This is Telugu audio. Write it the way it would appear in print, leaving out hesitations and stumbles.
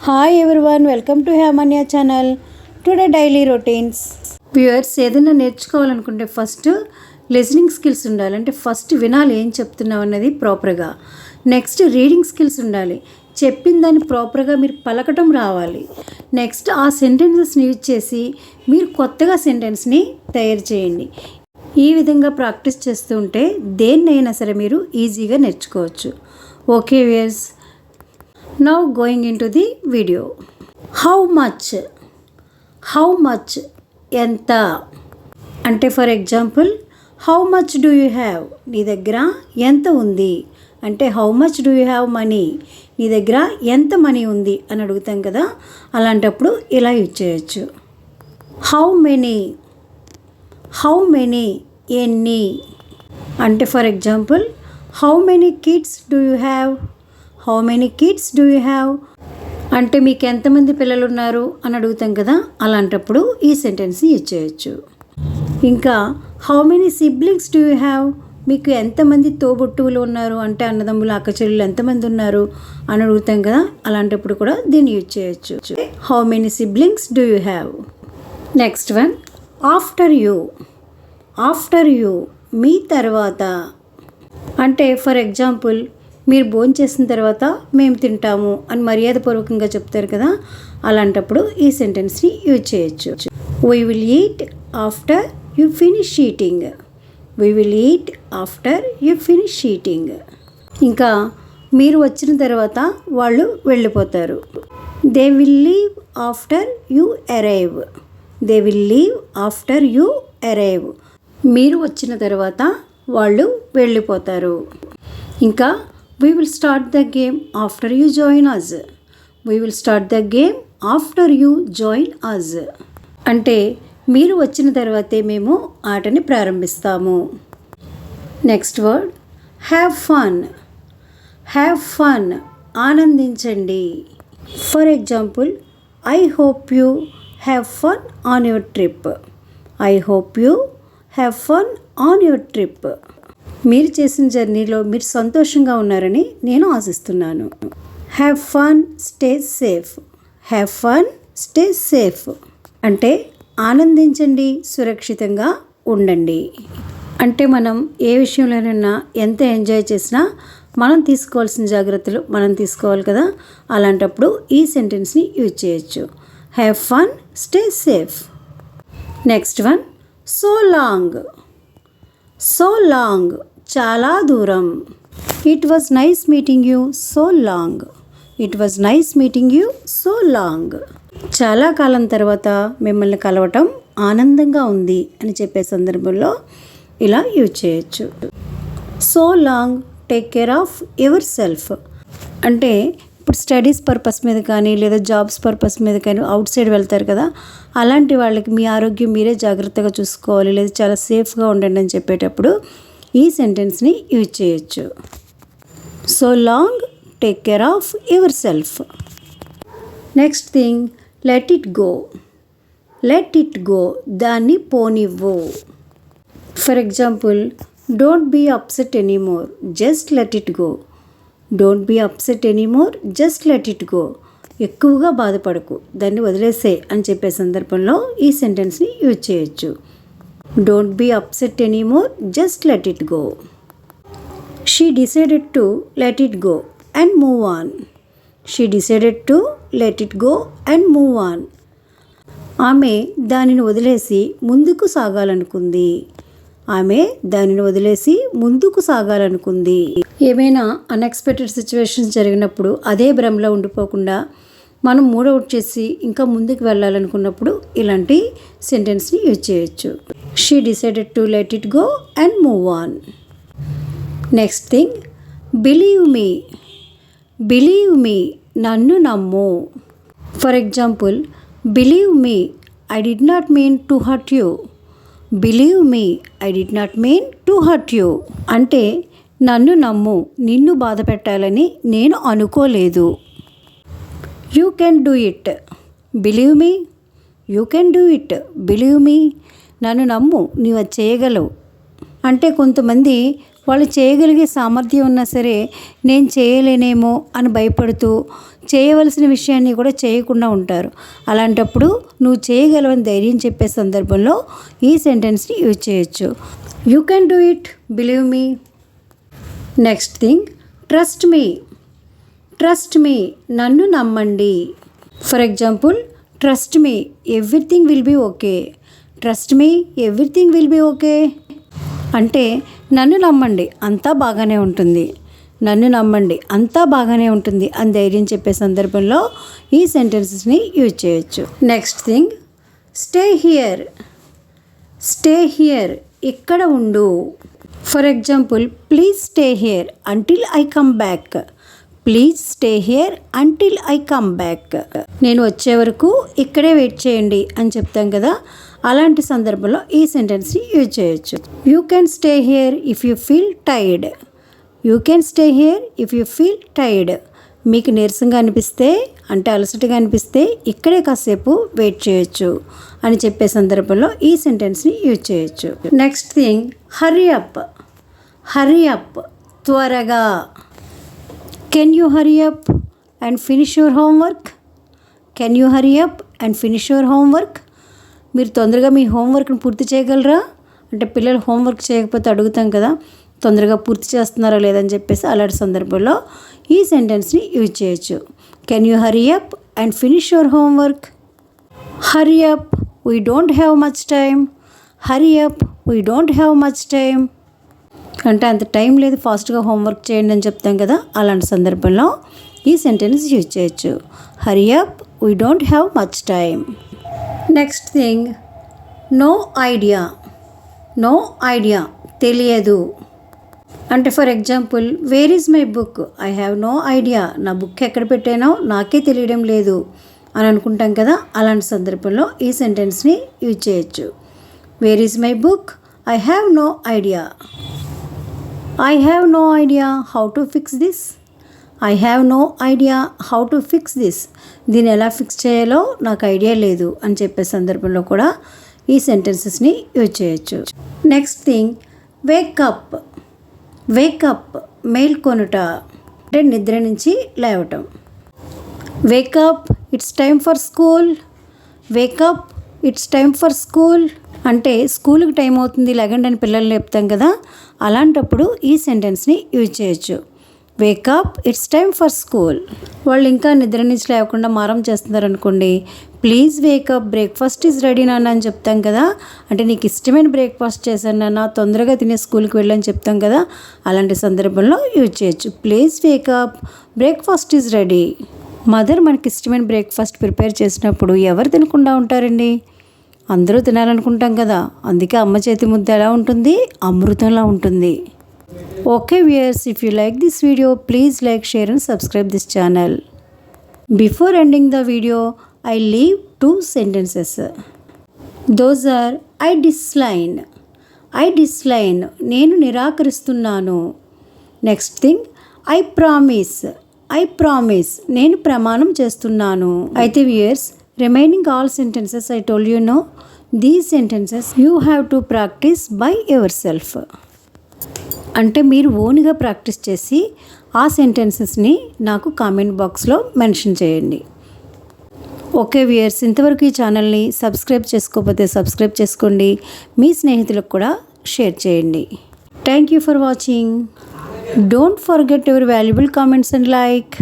Hi everyone, welcome to Hemanya channel. Today daily routines. Viewers, ఏదైనా నేర్చుకోవాలనుకుంటే ఫస్ట్ లిజనింగ్ స్కిల్స్ ఉండాలి. అంటే ఫస్ట్ వినాలి ఏం చెప్తున్నాం అన్నది ప్రాపర్గా. నెక్స్ట్ రీడింగ్ స్కిల్స్ ఉండాలి. చెప్పిన దాన్ని ప్రాపర్గా మీరు పలకటం రావాలి. నెక్స్ట్ ఆ సెంటెన్సెస్ని యూజ్ చేసి మీరు కొత్తగా సెంటెన్స్ని తయారు చేయండి. ఈ విధంగా ప్రాక్టీస్ చేస్తూ ఉంటే దేన్నైనా సరే మీరు ఈజీగా నేర్చుకోవచ్చు. Okay viewers, now going into the video. How much ఎంత అంటే for example how much do you have, నీ దగ్గర ఎంత ఉంది అంటే how much do you have money, నీ దగ్గర ఎంత మనీ ఉంది అని అడుగుతాం కదా, అలాంటప్పుడు ఇలా యూజ్ చేయొచ్చు. how many ఎన్ని అంటే for example how many kids do you have, how many kids do you have అంటే మీకు ఎంతమంది పిల్లలు ఉన్నారు అని అడుగుతాం కదా, అలాంటప్పుడు ఈ సెంటెన్స్ని యూజ్ చేయొచ్చు. ఇంకా how many siblings do you have, మీకు ఎంతమంది తోబుట్టువులు ఉన్నారు అంటే అన్నదమ్ములు అక్కచెల్లెలు ఎంతమంది ఉన్నారు అని అడుగుతాం కదా, అలాంటప్పుడు కూడా దీన్ని యూజ్ చేయొచ్చు. How many siblings do you have. Next one, after you మీ తర్వాత అంటే ఫర్ ఎగ్జాంపుల్ మీరు భోంచేసిన తర్వాత మేము తింటాము అని మర్యాదపూర్వకంగా చెప్తారు కదా, అలాంటప్పుడు ఈ సెంటెన్స్ని యూజ్ చేయొచ్చు. We will eat after you finish eating. We will eat after you finish eating. ఇంకా మీరు వచ్చిన తర్వాత వాళ్ళు వెళ్ళిపోతారు. They will leave after you arrive. They will leave after you arrive. మీరు వచ్చిన తర్వాత వాళ్ళు వెళ్ళిపోతారు. ఇంకా we will start the game after you join us. we will start the game after you join us అంటే మీరు వచ్చిన తర్వాతే మేము ఆటని ప్రారంభిస్తాము. నెక్స్ట్ వర్డ్ హ్యావ్ ఫన్ ఆనందించండి. For example I hope you have fun on your trip. I hope you have fun on your trip. మీరు చేసిన జర్నీలో మీరు సంతోషంగా ఉన్నారని నేను ఆశిస్తున్నాను. Have fun stay safe. Have fun stay safe అంటే ఆనందించండి, సురక్షితంగా ఉండండి. అంటే మనం ఏ విషయంలోనైనా ఎంత ఎంజాయ్ చేసినా మనం తీసుకోవాల్సిన జాగ్రత్తలు మనం తీసుకోవాలి కదా, అలాంటప్పుడు ఈ సెంటెన్స్ని యూజ్ చేయొచ్చు. Have fun stay safe. Next one, so long చాలా దూరం. It was nice meeting you so long. It was nice meeting you so long. చాలా కాలం తర్వాత మిమ్మల్ని కలవటం ఆనందంగా ఉంది అని చెప్పే సందర్భంలో ఇలా యూజ్ చేయొచ్చు. So long, take care of your self అంటే ఇప్పుడు స్టడీస్ పర్పస్ మీద కానీ లేదా జాబ్స్ పర్పస్ మీద కానీ అవుట్ సైడ్ వెళ్తారు కదా, అలాంటి వాళ్ళకి మీ ఆరోగ్యం మీరే జాగ్రత్తగా చూసుకోవాలి లేదా చాలా సేఫ్గా ఉండండి అని చెప్పేటప్పుడు ఈ సెంటెన్స్ని యూజ్ చేయొచ్చు. So long, take care of your self. Next thing, let it go దాన్ని పోనివ్వు. For example don't be upset anymore, just let it go. Don't be upset anymore, just let it go. ఎక్కువగా బాధపడకు, దాన్ని వదిలేసే అని చెప్పే సందర్భంలో ఈ సెంటెన్స్ని యూజ్ చేయొచ్చు. Don't be upset anymore, just let it go. She decided to let it go and move on. She decided to let it go and move on. ఆమె దానిని వదిలేసి ముందుకు సాగాలనుకుంది. ఆమె దానిని వదిలేసి ముందుకు సాగాలనుకుంది. ఏమైనా అన్ఎక్స్పెక్టెడ్ సిచ్యువేషన్స్ జరిగినప్పుడు అదే భ్రమలో ఉండిపోకుండా మనం మూడౌట్ చేసి ఇంకా ముందుకు వెళ్ళాలనుకున్నప్పుడు ఇలాంటి సెంటెన్స్ని యూజ్ చేయొచ్చు. She decided to let it go and move on. Next thing, believe me నన్ను నమ్ము. For example believe me I did not mean to hurt you. Believe me I did not mean to hurt you అంటే నన్ను నమ్ము, నిన్ను బాధ పెట్టాలని నేను అనుకోలేదు. You can do it. Believe me you can do it. Believe మీ నన్ను నమ్ము, నీవు అది చేయగలవు. అంటే కొంతమంది వాళ్ళు చేయగలిగే సామర్థ్యం ఉన్నా సరే నేను చేయలేనేమో అని భయపడుతూ చేయవలసిన విషయాన్ని కూడా చేయకుండా ఉంటారు. అలాంటప్పుడు నువ్వు చేయగలవని ధైర్యం చెప్పే సందర్భంలో ఈ సెంటెన్స్ని యూజ్ చేయొచ్చు. You can do it, believe me. Next thing, trust me. Trust me, నన్ను నమ్మండి. For example, trust me, everything will be okay. Trust me, everything will be okay అంటే నన్ను నమ్మండి, అంతా బాగానే ఉంటుంది. నన్ను నమ్మండి, అంతా బాగానే ఉంటుంది అని ధైర్యం చెప్పే సందర్భంలో ఈ సెంటెన్సెస్ని యూజ్ చేయొచ్చు. Next thing, stay here. Stay here, ఇక్కడ ఉండు. For example, please stay here until I come back. Please stay here until I come back. నేను వచ్చే వరకు ఇక్కడే వెయిట్ చేయండి అని చెప్తాం కదా, అలాంటి సందర్భంలో ఈ సెంటెన్స్ని యూజ్ చేయొచ్చు. You can stay here if you feel tired. You can stay here if you feel tired. మీకు నీరసంగా అనిపిస్తే, అంటే అలసటగా అనిపిస్తే ఇక్కడే కాసేపు వెయిట్ చేయొచ్చు అని చెప్పే సందర్భంలో ఈ సెంటెన్స్ని యూజ్ చేయొచ్చు. Next thing, hurry up. Hurry up, త్వరగా. Can you hurry up and finish your homework? Can you hurry up and finish your homework? మీరు తొందరగా మీ హోంవర్క్ని పూర్తి చేయగలరా? అంటే పిల్లలు హోంవర్క్ చేయకపోతే అడుగుతాం కదా, తొందరగా పూర్తి చేస్తున్నారా లేదని చెప్పేసి అలాంటి సందర్భంలో ఈ సెంటెన్స్ని యూజ్ చేయొచ్చు. Can you hurry up and finish your homework? Hurry up, we don't have much time. Hurry up, we don't have much time అంటే అంత టైం లేదు, ఫాస్ట్గా హోంవర్క్ చేయండి అని చెప్తాం కదా, అలాంటి సందర్భంలో ఈ సెంటెన్స్ యూజ్ చేయొచ్చు. Hurry up, we don't have much time. Next thing, no idea. No idea, తెలియదు. అంటే for example, where is my book? I have no idea. నా బుక్ ఎక్కడ పెట్టానో నాకే తెలియడం లేదు అని అనుకుంటాం కదా, అలాంటి సందర్భంలో ఈ సెంటెన్స్ని యూజ్ చేయొచ్చు. Where is my book? I have no idea. I have no idea how to fix this. I have no idea how to fix this. దీన్ని ఎలా ఫిక్స్ చేయాలో నాకు ఐడియా లేదు అని చెప్పే సందర్భంలో కూడా ఈ సెంటెన్సెస్ని యూజ్ చేయొచ్చు. Next thing, wake up. వేకప్, మేల్కొనుట అంటే నిద్ర నుంచి లేవటం. Wake up, it's time for school. Wake up, it's time for school అంటే స్కూల్కి టైం అవుతుంది లెగండి అని పిల్లలు లేపుతాం కదా, అలాంటప్పుడు ఈ సెంటెన్స్ని యూజ్ చేయొచ్చు. Wake up, it's time for school. వాళ్ళు ఇంకా నిద్ర నుంచి లేకుండా మారం చేస్తున్నారు అనుకోండి, please wake up, breakfast is ready నాన్న అని చెప్తాం కదా, అంటే నీకు ఇష్టమైన బ్రేక్ఫాస్ట్ చేశాను నాన్న, తొందరగా తినే స్కూల్కి వెళ్ళని చెప్తాం కదా, అలాంటి సందర్భంలో యూజ్ చేయొచ్చు. Please wake up, breakfast is ready. Mother మనకి ఇష్టమైన బ్రేక్ఫాస్ట్ ప్రిపేర్ చేసినప్పుడు ఎవరు తినకుండా ఉంటారండి? అందరూ తినాలనుకుంటాం కదా, అందుకే అమ్మ చేతి ముద్ద ఎలా ఉంటుంది? అమృతంలా ఉంటుంది. Okay viewers, if you like this video, please like, share and subscribe this channel. Before ending the video, I leave 2 sentences. Those are I decline. I decline, నేను నిరాకరిస్తున్నాను. Next thing, I promise. I promise, నేను ప్రమాణం చేస్తున్నాను. అయితే viewers, remaining all sentences I told you no, these sentences you have to practice by yourself. అంటే మీరు ఓన్గా ప్రాక్టీస్ చేసి ఆ సెంటెన్సెస్ని నాకు కామెంట్ బాక్స్లో మెన్షన్ చేయండి. ఓకే వ్యూయర్స్, ఇంతవరకు ఈ ఛానల్ని సబ్స్క్రైబ్ చేసుకోకపోతే సబ్స్క్రైబ్ చేసుకోండి, మీ స్నేహితులకు కూడా షేర్ చేయండి. Thank you for watching. Don't forget your valuable comments and like.